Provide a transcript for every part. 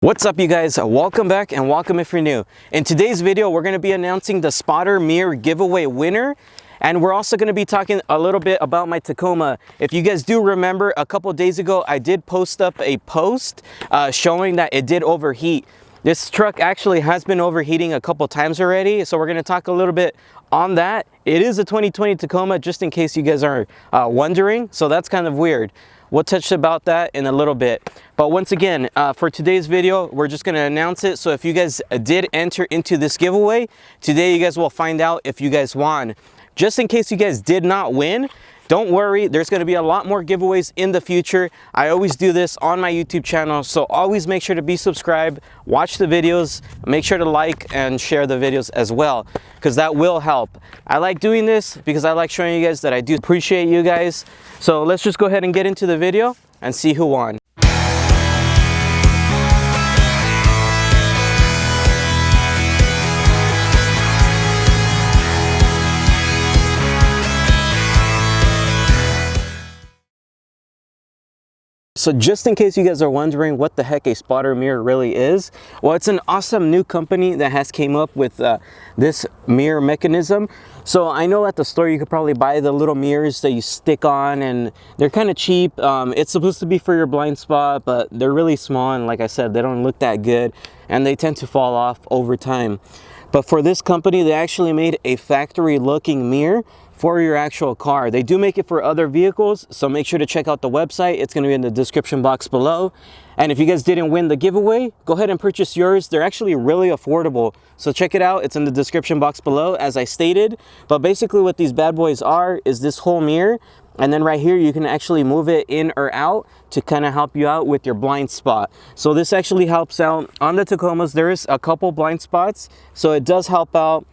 What's up, you guys? Welcome back and welcome if you're new. In today's video, we're going to be announcing the spotter mirror giveaway winner. And we're also going to be talking a little bit about my Tacoma. If you guys do remember, a couple days ago, I did post up a post showing that it did overheat. This truck actually has been overheating a couple times already. So we're going to talk a little bit on that. It is a 2020 Tacoma, just in case you guys are wondering. So that's kind of weird. We'll touch about that in a little bit. But once again, for today's video, we're just going to announce it. So if you guys did enter into this giveaway, today you guys will find out if you guys won. Just in case you guys did not win, don't worry, there's going to be a lot more giveaways in the future. I always do this on my YouTube channel, so always make sure to be subscribed, watch the videos, make sure to like and share the videos as well, because that will help. I like doing this because I like showing you guys that I do appreciate you guys. So let's just go ahead and get into the video and see who won. So just in case you guys are wondering what the heck a spotter mirror really is, well, it's an awesome new company that has came up with this mirror mechanism. So I know at the store you could probably buy the little mirrors that you stick on, and they're kind of cheap. It's supposed to be for your blind spot, but they're really small, and like I said, they don't look that good, and they tend to fall off over time. But for this company, they actually made a factory looking mirror for your actual car. They do make it for other vehicles, so make sure to check out the website. It's going to be in the description box below. And if you guys didn't win the giveaway, go ahead and purchase yours. They're actually really affordable, so check it out. It's in the description box below, as I stated. But basically what these bad boys are is this whole mirror, and then right here you can actually move it in or out to kind of help you out with your blind spot. So this actually helps out on the Tacomas. There is a couple blind spots, so it does help out.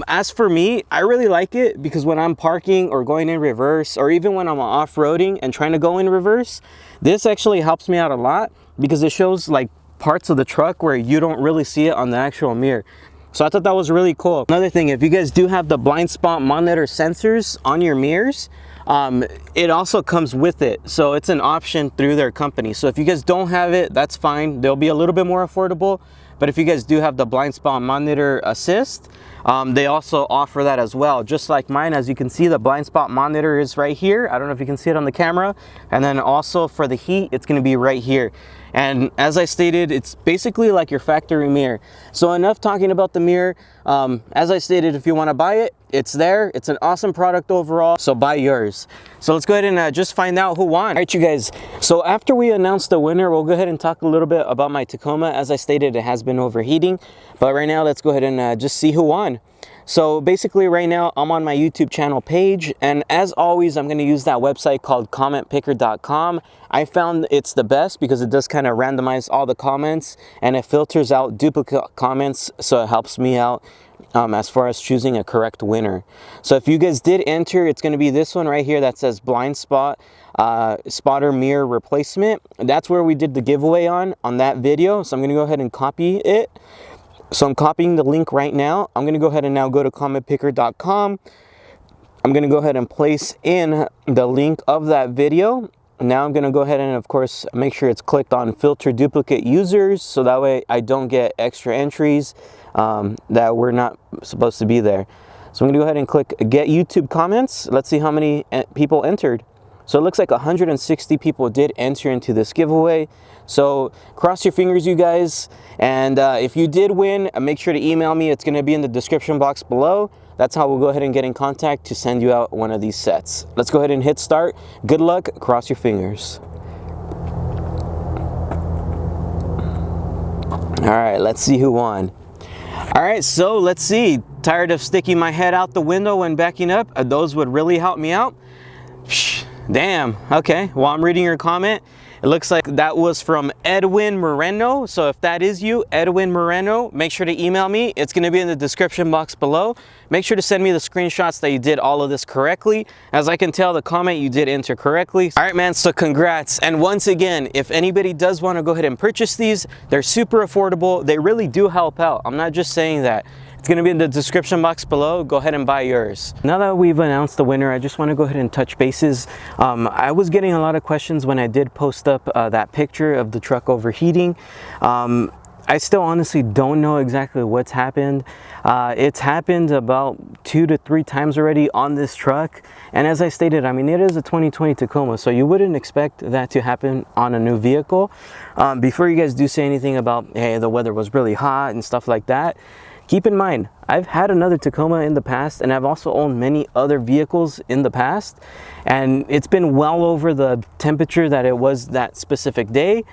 As for me, I really like it because when I'm parking or going in reverse, or even when I'm off-roading and trying to go in reverse, this actually helps me out a lot because it shows like parts of the truck where you don't really see it on the actual mirror. So I thought that was really cool. Another thing, if you guys do have the blind spot monitor sensors on your mirrors, it also comes with it, so it's an option through their company. So if you guys don't have it, that's fine. They'll be a little bit more affordable. But if you guys do have the blind spot monitor assist, they also offer that as well, just like mine. As you can see, the blind spot monitor is right here. I don't know if you can see it on the camera. And then also for the heat, it's going to be right here. And as I stated, it's basically like your factory mirror. So enough talking about the mirror. As I stated, if you want to buy it, it's there. It's an awesome product overall, so buy yours. So let's go ahead and just find out who won. All right, you guys. So after we announce the winner, we'll go ahead and talk a little bit about my Tacoma. As I stated, it has been overheating. But right now, let's go ahead and just see who won. So basically right now I'm on my YouTube channel page, and as always I'm going to use that website called commentpicker.com. I found it's the best because it does kind of randomize all the comments and it filters out duplicate comments, so it helps me out as far as choosing a correct winner. So if you guys did enter, it's going to be this one right here that says blind spot spotter mirror replacement. That's where we did the giveaway on that video. So I'm going to go ahead and copy it. So I'm copying the link right now. I'm going to go ahead and now go to commentpicker.com. I'm going to go ahead and place in the link of that video. Now I'm going to go ahead and, of course, make sure it's clicked on filter duplicate users, so that way I don't get extra entries that were not supposed to be there. So I'm going to go ahead and click get YouTube comments. Let's see how many people entered. So it looks like 160 people did enter into this giveaway. So cross your fingers, you guys. And if you did win, make sure to email me. It's going to be in the description box below. That's how we'll go ahead and get in contact to send you out one of these sets. Let's go ahead and hit start. Good luck. Cross your fingers. All right, let's see who won. All right, so let's see. Tired of sticking my head out the window when backing up? Those would really help me out. Damn. Okay, well, I'm reading your comment. It looks like that was from Edwin Moreno. So if that is you, Edwin Moreno, make sure to email me. It's going to be in the description box below. Make sure to send me the screenshots that you did all of this correctly. As I can tell, the comment you did enter correctly. All right, man, so congrats. And once again, if anybody does want to go ahead and purchase these, they're super affordable. They really do help out. I'm not just saying that. It's going to be in the description box below. Go ahead and buy yours. Now that we've announced the winner, I just want to go ahead and touch bases. I was getting a lot of questions when I did post up that picture of the truck overheating. I still honestly don't know exactly what's happened. It's happened about 2 to 3 times already on this truck. And as I stated, I mean, it is a 2020 Tacoma, so you wouldn't expect that to happen on a new vehicle. Before you guys do say anything about, hey, the weather was really hot and stuff like that, keep in mind, I've had another Tacoma in the past, and I've also owned many other vehicles in the past. And it's been well over the temperature that it was that specific day.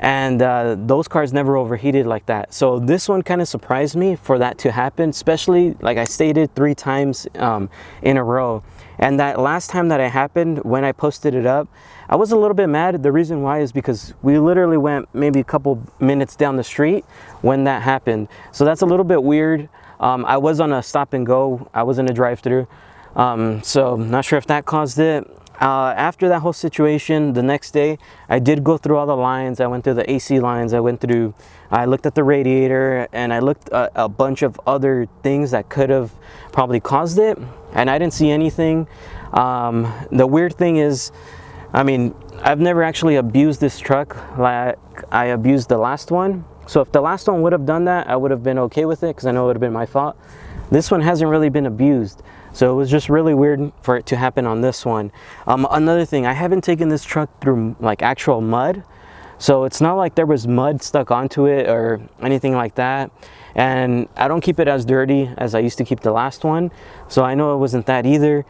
And those cars never overheated like that. So this one kind of surprised me for that to happen, especially like I stated 3 times in a row. And that last time that it happened, when I posted it up, I was a little bit mad. The reason why is because we literally went maybe a couple minutes down the street when that happened. So that's a little bit weird. I was on a stop and go. I was in a drive-through. So not sure if that caused it. After that whole situation, the next day, I did go through all the lines. I went through the AC lines. I looked at the radiator, and I looked at a bunch of other things that could have probably caused it, and I didn't see anything. The weird thing is, I mean, I've never actually abused this truck like I abused the last one. So if the last one would have done that, I would have been okay with it because I know it would have been my fault. This one hasn't really been abused. So it was just really weird for it to happen on this one. Another thing, I haven't taken this truck through like actual mud. So it's not like there was mud stuck onto it or anything like that. And I don't keep it as dirty as I used to keep the last one. So I know it wasn't that either.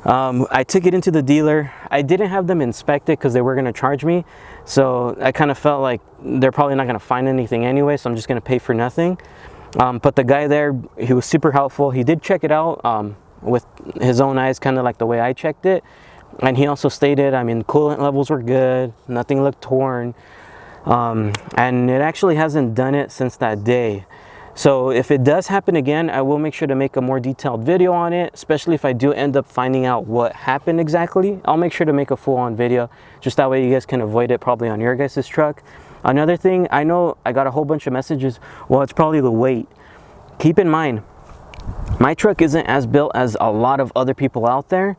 I took it into the dealer. I didn't have them inspect it because they were going to charge me. So I kind of felt like they're probably not going to find anything anyway. So I'm just going to pay for nothing. But the guy there, he was super helpful. He did check it out with his own eyes, kind of like the way I checked it. And he also stated, I mean, coolant levels were good. Nothing looked torn. And it actually hasn't done it since that day. So if it does happen again, I will make sure to make a more detailed video on it, especially if I do end up finding out what happened exactly. I'll make sure to make a full-on video, just that way you guys can avoid it probably on your guys' truck. Another thing, I know I got a whole bunch of messages, well, it's probably the weight. Keep in mind, my truck isn't as built as a lot of other people out there.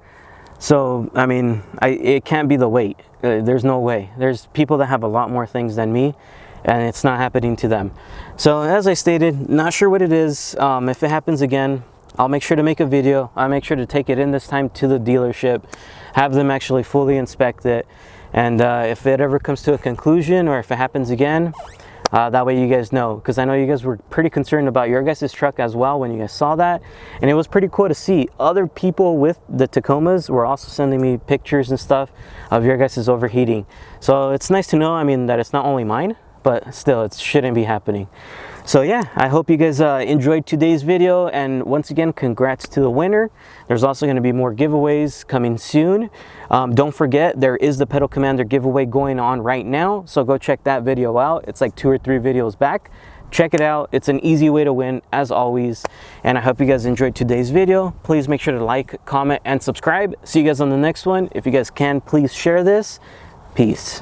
So, I mean, it can't be the weight. There's no way. There's people that have a lot more things than me, and it's not happening to them. So, as I stated, not sure what it is. If it happens again, I'll make sure to make a video. I'll make sure to take it in this time to the dealership, have them actually fully inspect it. And if it ever comes to a conclusion or if it happens again, that way you guys know, because I know you guys were pretty concerned about your guys' truck as well when you guys saw that. And it was pretty cool to see other people with the Tacomas were also sending me pictures and stuff of your guys' overheating. So it's nice to know, I mean, that it's not only mine, but still it shouldn't be happening. So yeah, I hope you guys enjoyed today's video, and once again, congrats to the winner. There's also going to be more giveaways coming soon. Don't forget, there is the Pedal Commander giveaway going on right now, so go check that video out. It's like 2 or 3 videos back. Check it out. It's an easy way to win, as always, and I hope you guys enjoyed today's video. Please make sure to like, comment, and subscribe. See you guys on the next one. If you guys can, please share this. Peace.